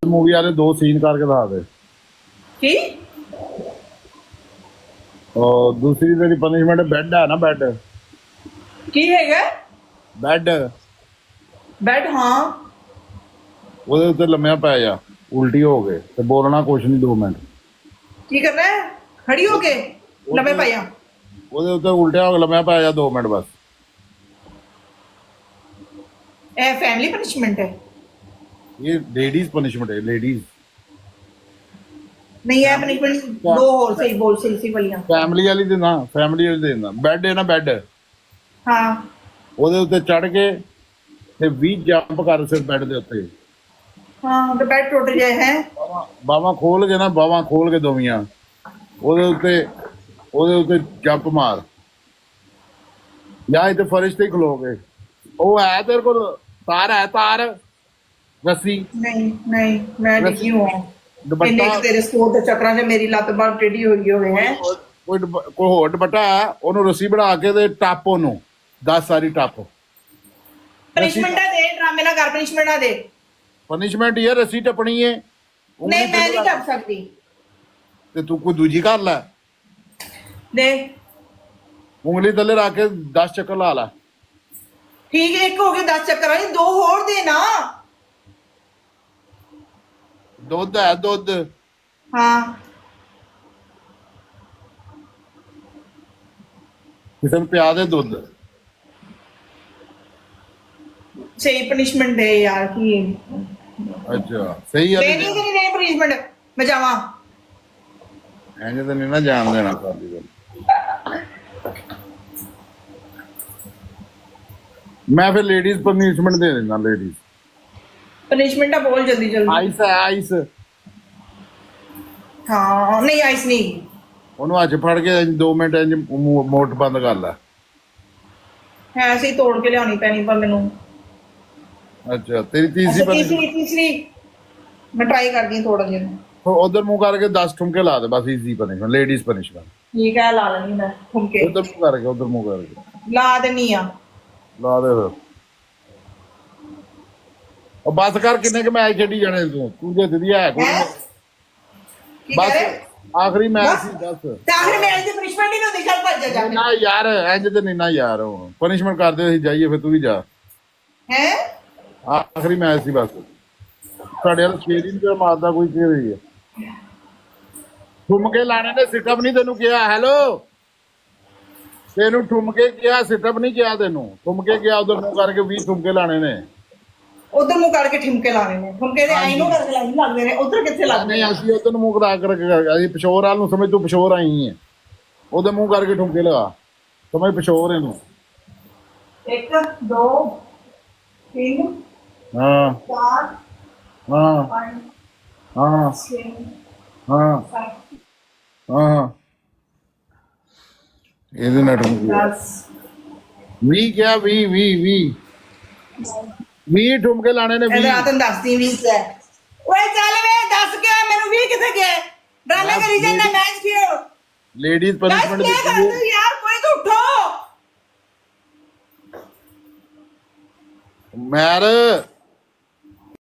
Movie वाले 2 scene करके दिखा दे। की और दूसरी तेरी पनिशमेंट बेड है ना, बेड की हैगा बेड बेड। हाँ ਉਹਦੇ ਉੱਤੇ ਲੰਮਿਆ ਪੈ ਜਾ, ਉਲਟੀ ਹੋ ਗਏ ਤੇ ਬੋਲਣਾ ਕੁਛ ਨਹੀਂ 2 ਮਿੰਟ। की कर रहा है? खड़ी होके लम्बे ਉਹਦੇ पाया। ਉਹਦੇ ਉੱਤੇ ਉਲਟਿਆ ਹੋ ਕੇ ਲੰਮਿਆ ਪੈ ਜਾ 2 ਮਿੰਟ बस। ए फैमिली पनिशमेंट है? ये लेडीज पनिशमेंट है, लेडीज नहीं है पनिशमेंट। दो और सही बोल, सही वालियां। फैमिली वाली देना, फैमिली वाली देना। बेड है ना, बेड हाँ ਉਹਦੇ ਉੱਤੇ ਚੜ ਕੇ ਤੇ 20 ਜੰਪ ਕਰ ਸਿਰ ਬੈੱਡ ਦੇ ਉੱਤੇ। हाँ तो बेड टूट जाए है। ਬਾਹਾਂ ਖੋਲ ਕੇ ਨਾ, ਬਾਹਾਂ ਖੋਲ ਕੇ ਦੋਵੀਆਂ ਉਹਦੇ ਉੱਤੇ ਜੰਪ ਮਾਰ। ਜਾਂ ਇੱਥੇ ਫਰਸ਼ ਤੇ ਹੀ ਖਲੋ ਕੇ। ਉਹ ਹੈ ਤੇਰੇ ਕੋਲ ਤਾਰ? ਹੈ ਤਾਰ ਰੱਸੀ? नहीं नहीं मैं डिगी हूँ। दुपट्टा इन्ने तेरे स्पोर्ट के चक्करां च मेरी लत्त बाहर टेढ़ी हुई हुए है। ਕੋਈ ਹੋਰ ਦੁਪੱਟਾ ਹੈ, ਉਹਨੂੰ ਰੱਸੀ ਬਣਾ ਕੇ ਤੇ ਟੱਪ ਉਹਨੂੰ 10 ਸਾਰੀ ਟੱਪ। पनिशमेंट दे, ड्रामे ना कर, पनिशमेंट ना दे। ਪਨਿਸ਼ਮੈਂਟ ਹੀ ਹੈ, ਰੱਸੀ ਟੱਪਣੀ ਹੈ। नहीं मैं नहीं कर सकती। ਤੇ ਤੂੰ ਕੋਈ ਦੂਜੀ ਕਰ ਲੈ। दे ਉਂਗਲੀ ਥੱਲੇ ਰੱਖ ਕੇ 10 ਚੱਕਰ ਲਾ ਲੈ। ठीक है, एक हो गए 10 चक्कर वाली, 2 और दे ना। ਦੁੱਧ ਹੈ, ਦੁੱਧ हाँ ਕਿਸੇ ਨੂੰ ਪਿਆ ਦੇ ਦੁੱਧ। सही पनिशमेंट दे यार की। ਅੱਛਾ ਸਹੀ ਹੈ। देनी कि नहीं देनी पनिशमेंट? मैं जावा। ਐਂ ਤਾਂ ਨਹੀਂ ਨਾ ਜਾਣ ਦੇਣਾ ਸਾਡੀ ਗੱਲ। ਮੈਂ ਫਿਰ ਲੇਡੀਜ਼ ਪਨਿਸ਼ਮੈਂਟ ਦੇ ਦਿੰਦਾ। ਲੇਡੀਜ਼ पनिशमेंट बोल जल्दी जल्दी। ਆਈਸ ਹੈ, ਆਈਸ। हाँ नहीं आइस नहीं। ਉਹਨੂੰ ਹੱਥ ਫੜ ਕੇ 2 ਮਿੰਟ ਇੰਜ ਮੋਟਰ ਬੰਦ ਕਰ ਲੈ। है ऐसे ही तोड़ के लियानी पैनी पर मैनू। ਅੱਛਾ ਤੇਰੀ अच्छा ਤੀਸਰੀ तीसरी तीसरी मैं ट्राई कर दी थोड़ा जिहा। ਉਧਰ ਮੂੰਹ ਕਰਕੇ 10 ਠੁਮਕੇ ਲਾ ਦੇ बस। Easy punishment, ladies punishment. ठीक है ला लेनी मैं ठुमके। ਉਧਰ ਮੂੰਹ ਕਰਕੇ, ਉਧਰ ਮੂੰਹ ਕਰਕੇ ला देनी आ। ਲਾ ਦੇ ਫਿਰ। ਉਹ ਬਸ ਕਰ, ਕਿੰਨੇ ਕਿ ਮੈਚ ਖੇਡੀ ਜਾਣੇ ਤੂੰ ਜਿੱਤਦੀ ਹੈ ਕੋਈ हैं? की कह ਬਸ। रहे? ਆਖਰੀ ਮੈਚ बस? ਸੀ बस। ते आखिर मैच दी पनिशमेंट ही नहीं होंदी, चल भज जा। ਨਾ ਯਾਰ ਇੰਜ ਤੇ ਨਹੀਂ ਨਾ ਯਾਰ, ਪਨਿਸ਼ਮੈਂਟ ਕਰਦੇ ਅਸੀਂ ਜਾਈਏ, ਫਿਰ ਤੂੰ ਵੀ ਜਾ। हैं? ਆਖਰੀ ਮੈਚ ਸੀ ਬਸ। ਸਾਡੇ ਵਾਲਾ ਸ਼ੇਰ ਹੀ ਨਹੀਂ ਮਾਰਦਾ ਕੋਈ, ਕੀ ਰਹੀ ਹੈ। ਠੁਮਕੇ ਲਾਣੇ ਨੇ, ਸਿਟਅਪ ਨਹੀਂ ਤੈਨੂੰ ਕਿਹਾ। ਹੈਲੋ, ਤੈਨੂੰ ਠੁਮਕੇ ਕਿਹਾ, ਸਿਟਅਪ ਨਹੀਂ ਕਿਹਾ ਤੈਨੂੰ। ਠੁਮਕੇ ਕਿਹਾ, ਉਧਰ ਮੂੰਹ ਕਰਕੇ 20 ਠੁਮਕੇ ਲਾਣੇ ਨੇ। उधर मुंह करके ठुमके लाने ने। ठुमके दे आई नो करके लाइन लगदे ने, उधर किथे लगदे ਨਹੀਂ ने? ਅਸੀਂ ਉਧਰ ਨੂੰ ਮੂੰਹ ਕਰਾ ਕੇ ਅਸੀਂ ਪਿਸ਼ੋਰ ਵਾਲ ਨੂੰ ਸਮਝ, ਤੂੰ ਪਿਸ਼ੋਰ ਆਈ ਹੈ। ਉਹਦੇ ਮੂੰਹ ਕਰਕੇ ਠੁਮਕੇ ਲਗਾ, ਸਮਝ ਪਿਸ਼ੋਰ ਇਹਨੂੰ। 1 2 3 ਹਾਂ 4 ਹਾਂ 5 ਹਾਂ 6 ਹਾਂ 7 ਹਾਂ। ਇਹਦੇ ਨਾਲ ਠੁਮਕੇ 10 20 ਕਿਹਾ, 20 ਠੁਮਕੇ ਲਾਣੇ ਨੇ। 20 रात 10 दी 20 है। ओए चल वे 10 क्या मेनू 20 किथे गए? ड्रामे करी जाने मैच कियो। ਲੇਡੀਜ਼ बस ਪਨਿਸ਼ਮੈਂਟ क्या ਦਿੱਤੀ करते हो यार, कोई तो उठो। ਮੈਰ।